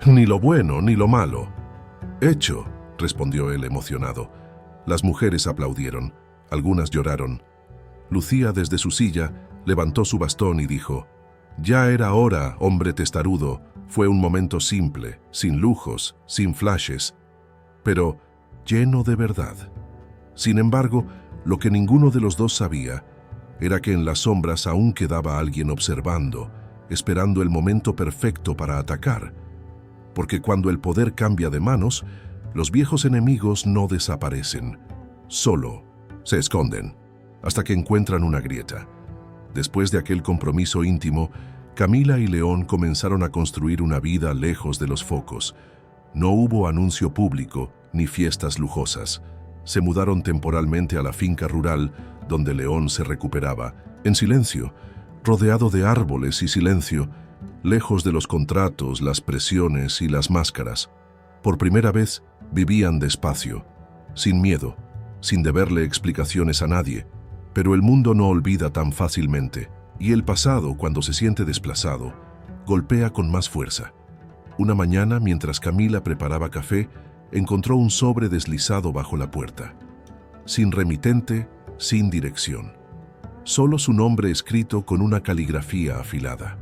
ni lo bueno ni lo malo». «Hecho», respondió él emocionado. Las mujeres aplaudieron, algunas lloraron. Lucía, desde su silla, levantó su bastón y dijo: «Ya era hora, hombre testarudo». Fue un momento simple, sin lujos, sin flashes, pero lleno de verdad. Sin embargo, lo que ninguno de los dos sabía era que en las sombras aún quedaba alguien observando, esperando el momento perfecto para atacar. Porque cuando el poder cambia de manos, los viejos enemigos no desaparecen, solo Se esconden, hasta que encuentran una grieta. Después de aquel compromiso íntimo, Camila y León comenzaron a construir una vida lejos de los focos. No hubo anuncio público ni fiestas lujosas. Se mudaron temporalmente a la finca rural donde León se recuperaba, en silencio, rodeado de árboles y silencio, lejos de los contratos, las presiones y las máscaras. Por primera vez vivían despacio, sin miedo, sin deberle explicaciones a nadie. Pero el mundo no olvida tan fácilmente, y el pasado, cuando se siente desplazado, golpea con más fuerza. Una mañana, mientras Camila preparaba café, encontró un sobre deslizado bajo la puerta. Sin remitente, sin dirección. Solo su nombre escrito con una caligrafía afilada.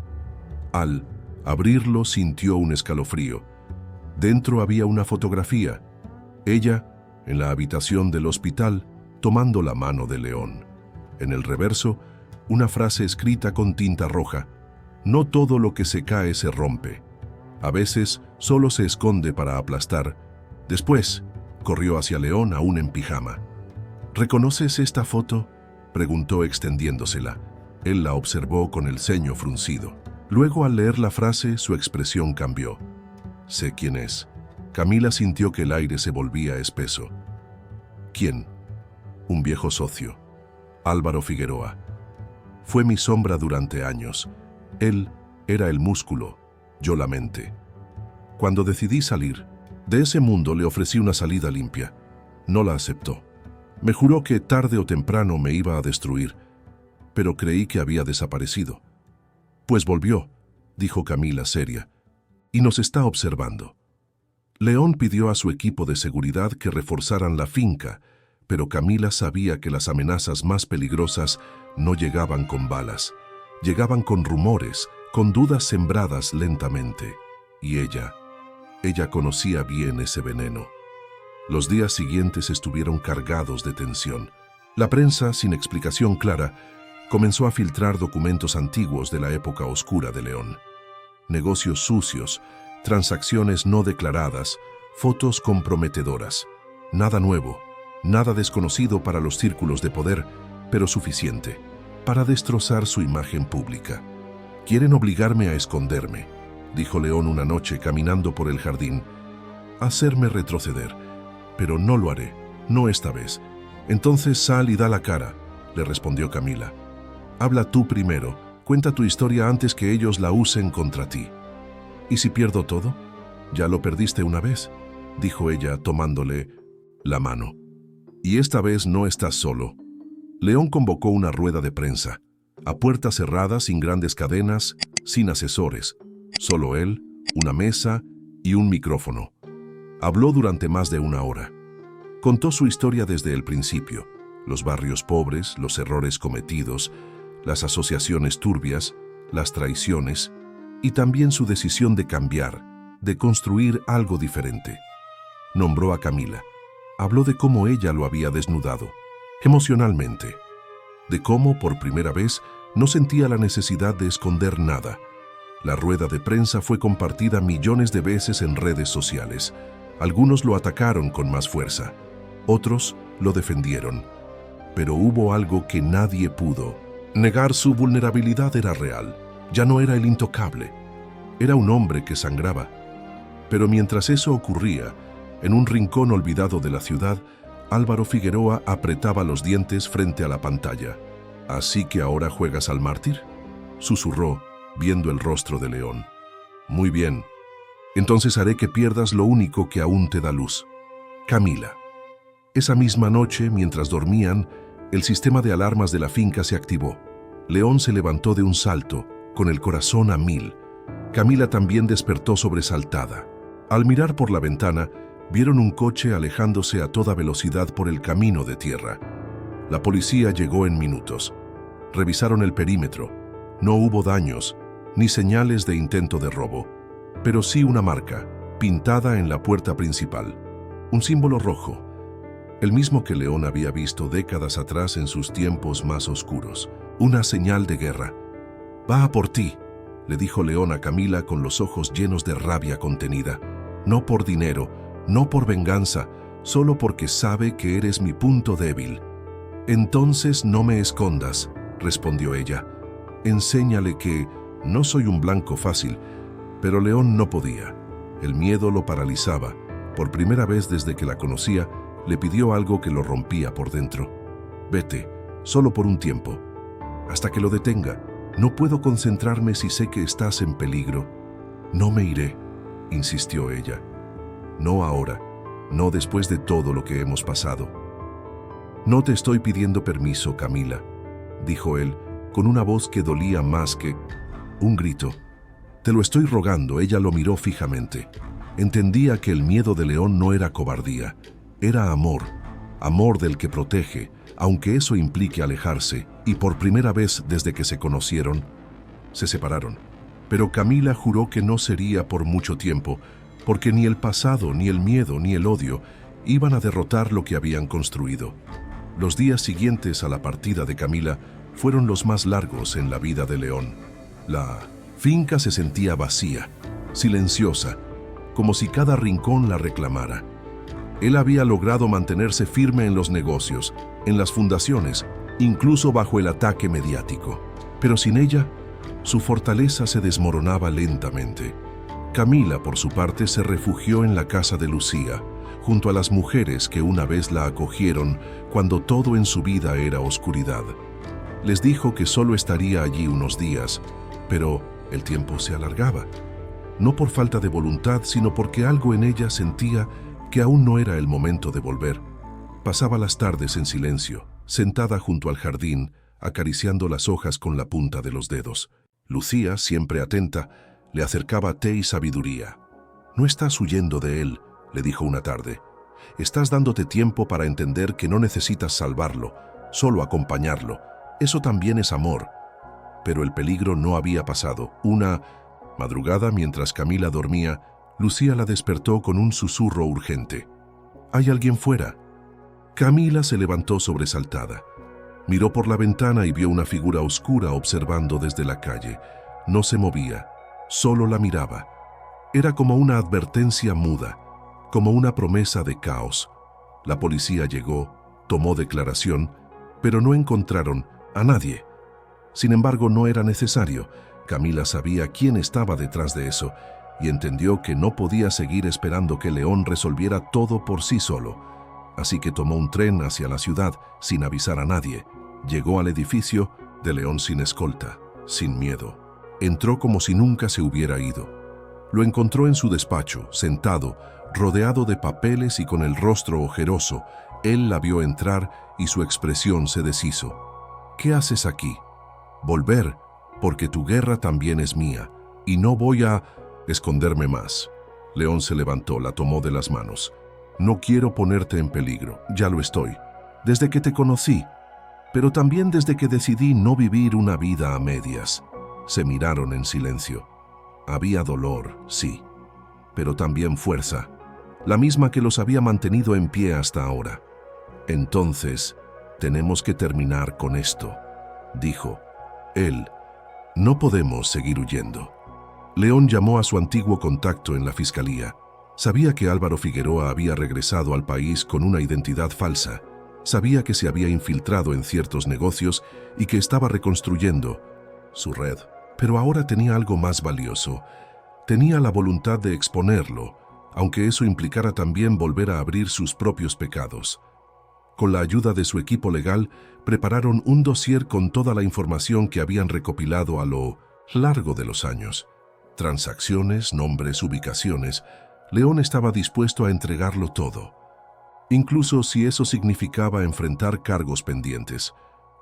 Al abrirlo sintió un escalofrío. Dentro había una fotografía. Ella, en la habitación del hospital, tomando la mano de León. En el reverso, una frase escrita con tinta roja. No todo lo que se cae se rompe. A veces solo se esconde para aplastar. Después, corrió hacia León aún en pijama. ¿Reconoces esta foto?, preguntó extendiéndosela. Él la observó con el ceño fruncido. Luego, al leer la frase, su expresión cambió. Sé quién es. Camila sintió que el aire se volvía espeso. ¿Quién? Un viejo socio. Álvaro Figueroa. Fue mi sombra durante años. Él era el músculo, yo la mente. Cuando decidí salir, de ese mundo le ofrecí una salida limpia. No la aceptó. Me juró que tarde o temprano me iba a destruir, pero creí que había desaparecido. Pues volvió, dijo Camila seria, y nos está observando. León pidió a su equipo de seguridad que reforzaran la finca, pero Camila sabía que las amenazas más peligrosas no llegaban con balas, llegaban con rumores, con dudas sembradas lentamente. Y ella conocía bien ese veneno. Los días siguientes estuvieron cargados de tensión. La prensa, sin explicación clara, comenzó a filtrar documentos antiguos de la época oscura de León. Negocios sucios, transacciones no declaradas, fotos comprometedoras. Nada nuevo, nada desconocido para los círculos de poder, pero suficiente para destrozar su imagen pública. «Quieren obligarme a esconderme», dijo León una noche caminando por el jardín. «Hacerme retroceder, pero no lo haré, no esta vez». «Entonces sal y da la cara», le respondió Camila. «Habla tú primero, cuenta tu historia antes que ellos la usen contra ti». «¿Y si pierdo todo?» «Ya lo perdiste una vez», dijo ella tomándole la mano. «Y esta vez no estás solo». León convocó una rueda de prensa, a puerta cerrada, sin grandes cadenas, sin asesores. Solo él, una mesa y un micrófono. Habló durante más de una hora. Contó su historia desde el principio, los barrios pobres, los errores cometidos, las asociaciones turbias, las traiciones, y también su decisión de cambiar, de construir algo diferente. Nombró a Camila. Habló de cómo ella lo había desnudado, emocionalmente, de cómo, por primera vez, no sentía la necesidad de esconder nada. La rueda de prensa fue compartida millones de veces en redes sociales. Algunos lo atacaron con más fuerza, otros lo defendieron. Pero hubo algo que nadie pudo negar: su vulnerabilidad era real, ya no era el intocable. Era un hombre que sangraba. Pero mientras eso ocurría, en un rincón olvidado de la ciudad, Álvaro Figueroa apretaba los dientes frente a la pantalla. «¿Así que ahora juegas al mártir?», susurró, viendo el rostro de León. «Muy bien. Entonces haré que pierdas lo único que aún te da luz. Camila». Esa misma noche, mientras dormían, el sistema de alarmas de la finca se activó. León se levantó de un salto, con el corazón a 1000. Camila también despertó sobresaltada. Al mirar por la ventana, vieron un coche alejándose a toda velocidad por el camino de tierra. La policía llegó en minutos. Revisaron el perímetro. No hubo daños, ni señales de intento de robo, pero sí una marca, pintada en la puerta principal. Un símbolo rojo, el mismo que León había visto décadas atrás en sus tiempos más oscuros. Una señal de guerra. «Va a por ti», le dijo León a Camila con los ojos llenos de rabia contenida. «No por dinero, no por venganza, solo porque sabe que eres mi punto débil». Entonces no me escondas, respondió ella. Enséñale que no soy un blanco fácil, pero León no podía. El miedo lo paralizaba. Por primera vez desde que la conocía, le pidió algo que lo rompía por dentro. Vete, solo por un tiempo, hasta que lo detenga. No puedo concentrarme si sé que estás en peligro. No me iré, insistió ella. No ahora, no después de todo lo que hemos pasado. No te estoy pidiendo permiso, Camila, dijo él, con una voz que dolía más que un grito. Te lo estoy rogando. Ella lo miró fijamente. Entendía que el miedo de León no era cobardía, era amor, amor del que protege, aunque eso implique alejarse, y por primera vez desde que se conocieron, se separaron. Pero Camila juró que no sería por mucho tiempo, porque ni el pasado, ni el miedo, ni el odio iban a derrotar lo que habían construido. Los días siguientes a la partida de Camila fueron los más largos en la vida de León. La finca se sentía vacía, silenciosa, como si cada rincón la reclamara. Él había logrado mantenerse firme en los negocios, en las fundaciones, incluso bajo el ataque mediático. Pero sin ella, su fortaleza se desmoronaba lentamente. Camila, por su parte, se refugió en la casa de Lucía, junto a las mujeres que una vez la acogieron cuando todo en su vida era oscuridad. Les dijo que solo estaría allí unos días, pero el tiempo se alargaba. No por falta de voluntad, sino porque algo en ella sentía que aún no era el momento de volver. Pasaba las tardes en silencio, sentada junto al jardín, acariciando las hojas con la punta de los dedos. Lucía, siempre atenta, le acercaba té y sabiduría. «No estás huyendo de él», le dijo una tarde. «Estás dándote tiempo para entender que no necesitas salvarlo, solo acompañarlo. Eso también es amor». Pero el peligro no había pasado. Una madrugada, mientras Camila dormía, Lucía la despertó con un susurro urgente. «¿Hay alguien fuera?». Camila se levantó sobresaltada. Miró por la ventana y vio una figura oscura observando desde la calle. No se movía, solo la miraba. Era como una advertencia muda, como una promesa de caos. La policía llegó, tomó declaración, pero no encontraron a nadie. Sin embargo, no era necesario. Camila sabía quién estaba detrás de eso y entendió que no podía seguir esperando que León resolviera todo por sí solo. Así que tomó un tren hacia la ciudad sin avisar a nadie. Llegó al edificio de León sin escolta, sin miedo. Entró como si nunca se hubiera ido. Lo encontró en su despacho, sentado, rodeado de papeles y con el rostro ojeroso. Él la vio entrar y su expresión se deshizo. «¿Qué haces aquí?». «Volver, porque tu guerra también es mía, y no voy a esconderme más». León se levantó, la tomó de las manos. «No quiero ponerte en peligro, ya lo estoy, desde que te conocí, pero también desde que decidí no vivir una vida a medias». Se miraron en silencio. Había dolor, sí, pero también fuerza, la misma que los había mantenido en pie hasta ahora. «Entonces, tenemos que terminar con esto», dijo. Él, «No podemos seguir huyendo». León llamó a su antiguo contacto en la fiscalía. Sabía que Álvaro Figueroa había regresado al país con una identidad falsa. Sabía que se había infiltrado en ciertos negocios y que estaba reconstruyendo su red. Pero ahora tenía algo más valioso. Tenía la voluntad de exponerlo, aunque eso implicara también volver a abrir sus propios pecados. Con la ayuda de su equipo legal, prepararon un dossier con toda la información que habían recopilado a lo largo de los años. Transacciones, nombres, ubicaciones. León estaba dispuesto a entregarlo todo, incluso si eso significaba enfrentar cargos pendientes.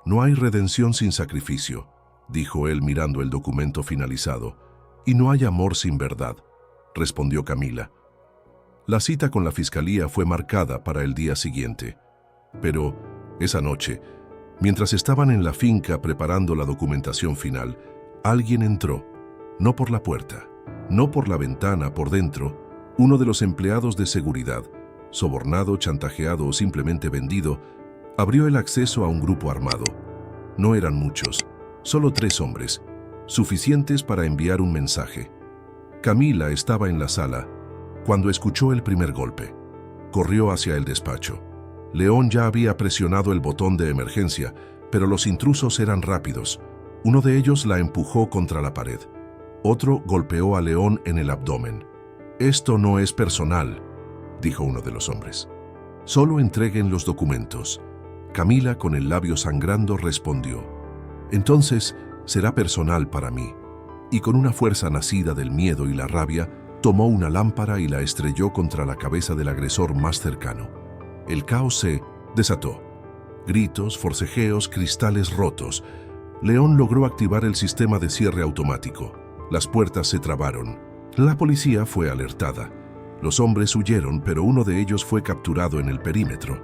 «No hay redención sin sacrificio», dijo él mirando el documento finalizado. «Y no hay amor sin verdad», respondió Camila. La cita con la fiscalía fue marcada para el día siguiente. Pero esa noche, mientras estaban en la finca preparando la documentación final, alguien entró, no por la puerta, no por la ventana, por dentro. Uno de los empleados de seguridad, sobornado, chantajeado o simplemente vendido, abrió el acceso a un grupo armado. No eran muchos, solo 3 hombres, suficientes para enviar un mensaje. Camila estaba en la sala cuando escuchó el primer golpe. Corrió hacia el despacho. León ya había presionado el botón de emergencia, pero los intrusos eran rápidos. Uno de ellos la empujó contra la pared. Otro golpeó a León en el abdomen. «Esto no es personal», dijo uno de los hombres. «Solo entreguen los documentos». Camila, con el labio sangrando, respondió: «Entonces será personal para mí». Y con una fuerza nacida del miedo y la rabia, tomó una lámpara y la estrelló contra la cabeza del agresor más cercano. El caos se desató. Gritos, forcejeos, cristales rotos. León logró activar el sistema de cierre automático. Las puertas se trabaron. La policía fue alertada. Los hombres huyeron, pero uno de ellos fue capturado en el perímetro.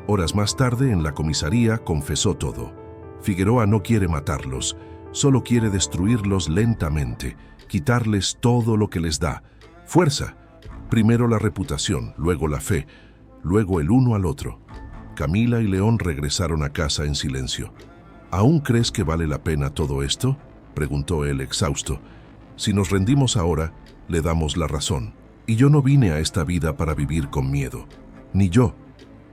Horas más tarde, en la comisaría, confesó todo. Figueroa no quiere matarlos, solo quiere destruirlos lentamente, quitarles todo lo que les da. Fuerza. Primero la reputación, luego la fe, luego el uno al otro. Camila y León regresaron a casa en silencio. «¿Aún crees que vale la pena todo esto?», preguntó él exhausto. «Si nos rendimos ahora, le damos la razón. Y yo no vine a esta vida para vivir con miedo. Ni yo».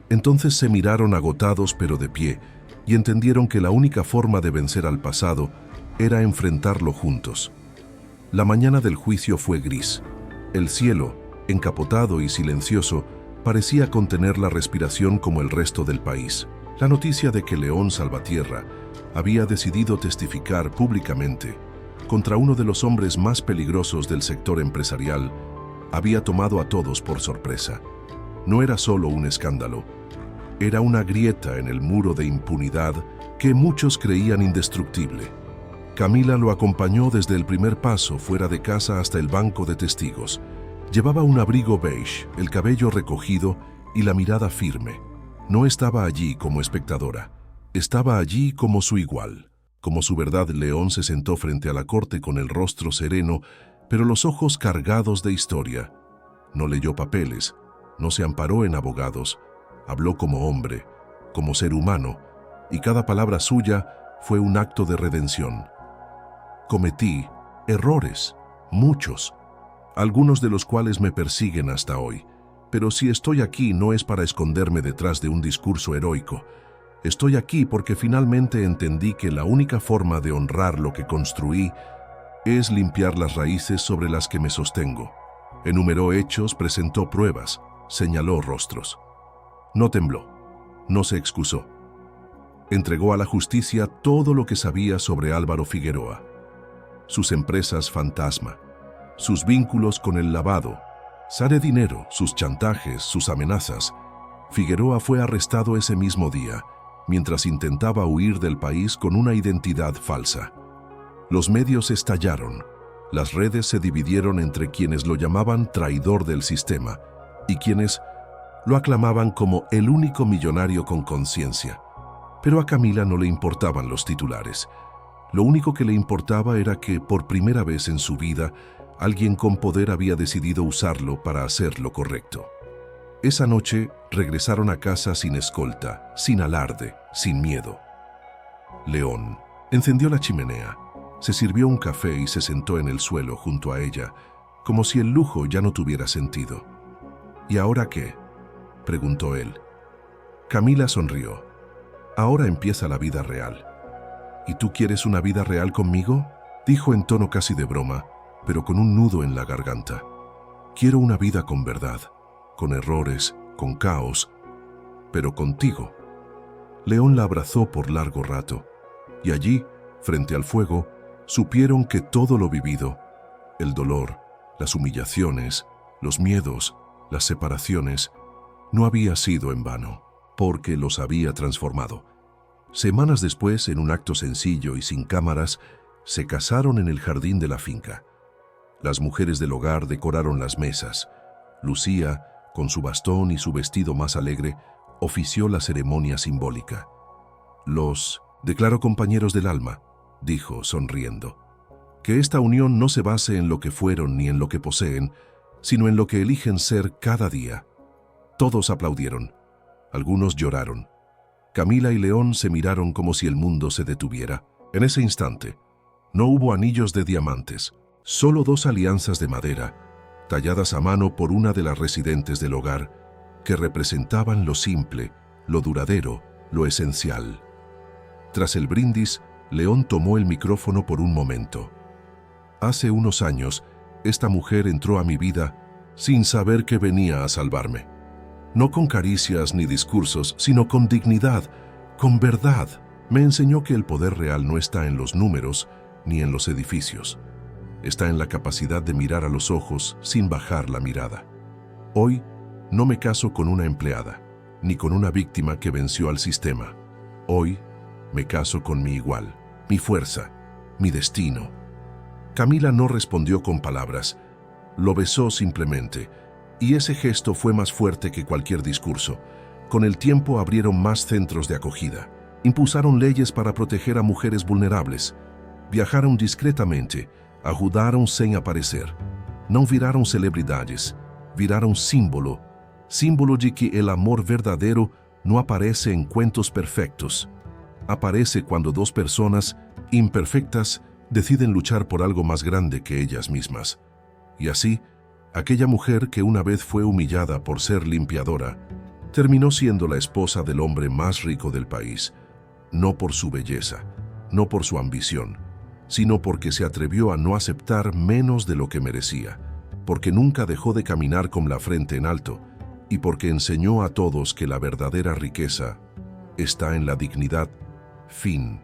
Entonces se miraron agotados pero de pie y entendieron que la única forma de vencer al pasado era enfrentarlo juntos. La mañana del juicio fue gris. El cielo, encapotado y silencioso, parecía contener la respiración como el resto del país. La noticia de que León Salvatierra había decidido testificar públicamente contra uno de los hombres más peligrosos del sector empresarial había tomado a todos por sorpresa. No era solo un escándalo, era una grieta en el muro de impunidad que muchos creían indestructible. Camila lo acompañó desde el primer paso fuera de casa hasta el banco de testigos. Llevaba un abrigo beige, el cabello recogido y la mirada firme. No estaba allí como espectadora, estaba allí como su igual. Como su verdad, León se sentó frente a la corte con el rostro sereno, pero los ojos cargados de historia. No leyó papeles, no se amparó en abogados, habló como hombre, como ser humano, y cada palabra suya fue un acto de redención. Cometí errores, muchos, algunos de los cuales me persiguen hasta hoy. Pero si estoy aquí no es para esconderme detrás de un discurso heroico. Estoy aquí porque finalmente entendí que la única forma de honrar lo que construí es limpiar las raíces sobre las que me sostengo. Enumeró hechos, presentó pruebas, señaló rostros. No tembló, no se excusó. Entregó a la justicia todo lo que sabía sobre Álvaro Figueroa. Sus empresas fantasma, sus vínculos con el lavado, Sare Dinero, sus chantajes, sus amenazas. Figueroa fue arrestado ese mismo día, mientras intentaba huir del país con una identidad falsa. Los medios estallaron, las redes se dividieron entre quienes lo llamaban traidor del sistema y quienes lo aclamaban como el único millonario con conciencia. Pero a Camila no le importaban los titulares. Lo único que le importaba era que, por primera vez en su vida, alguien con poder había decidido usarlo para hacer lo correcto. Esa noche regresaron a casa sin escolta, sin alarde, sin miedo. León encendió la chimenea, se sirvió un café y se sentó en el suelo junto a ella, como si el lujo ya no tuviera sentido. «¿Y ahora qué?», preguntó él. Camila sonrió. «Ahora empieza la vida real». «¿Y tú quieres una vida real conmigo?», dijo en tono casi de broma, pero con un nudo en la garganta. «Quiero una vida con verdad, con errores, con caos, pero contigo». León la abrazó por largo rato, y allí, frente al fuego, supieron que todo lo vivido, el dolor, las humillaciones, los miedos, las separaciones, no había sido en vano, porque los había transformado. Semanas después, en un acto sencillo y sin cámaras, se casaron en el jardín de la finca. Las mujeres del hogar decoraron las mesas. Lucía, con su bastón y su vestido más alegre, ofició la ceremonia simbólica. «Los declaro compañeros del alma», dijo, sonriendo. «Que esta unión no se base en lo que fueron ni en lo que poseen, sino en lo que eligen ser cada día». Todos aplaudieron. Algunos lloraron. Camila y León se miraron como si el mundo se detuviera. En ese instante, no hubo anillos de diamantes, solo 2 alianzas de madera, talladas a mano por una de las residentes del hogar, que representaban lo simple lo duradero, lo esencial. Tras el brindis, León tomó el micrófono por un momento. Hace unos años, esta mujer entró a mi vida sin saber que venía a salvarme. No con caricias ni discursos, sino con dignidad, con verdad. Me enseñó que el poder real no está en los números ni en los edificios. Está en la capacidad de mirar a los ojos sin bajar la mirada. Hoy, no me caso con una empleada, ni con una víctima que venció al sistema. Hoy, me caso con mi igual, mi fuerza, mi destino. Camila no respondió con palabras, lo besó simplemente, y ese gesto fue más fuerte que cualquier discurso. Con el tiempo abrieron más centros de acogida, impulsaron leyes para proteger a mujeres vulnerables, viajaron discretamente, ajudaram sem aparecer. Não viraram celebridades, viraram símbolo, símbolo de que el amor verdadero no aparece en cuentos perfectos. Aparece cuando dos personas imperfectas deciden luchar por algo más grande que ellas mismas. Y así, aquella mujer que una vez fue humillada por ser limpiadora, terminó siendo la esposa del hombre más rico del país, no por su belleza, no por su ambición, sino porque se atrevió a no aceptar menos de lo que merecía, porque nunca dejó de caminar con la frente en alto y porque enseñó a todos que la verdadera riqueza está en la dignidad. Fin.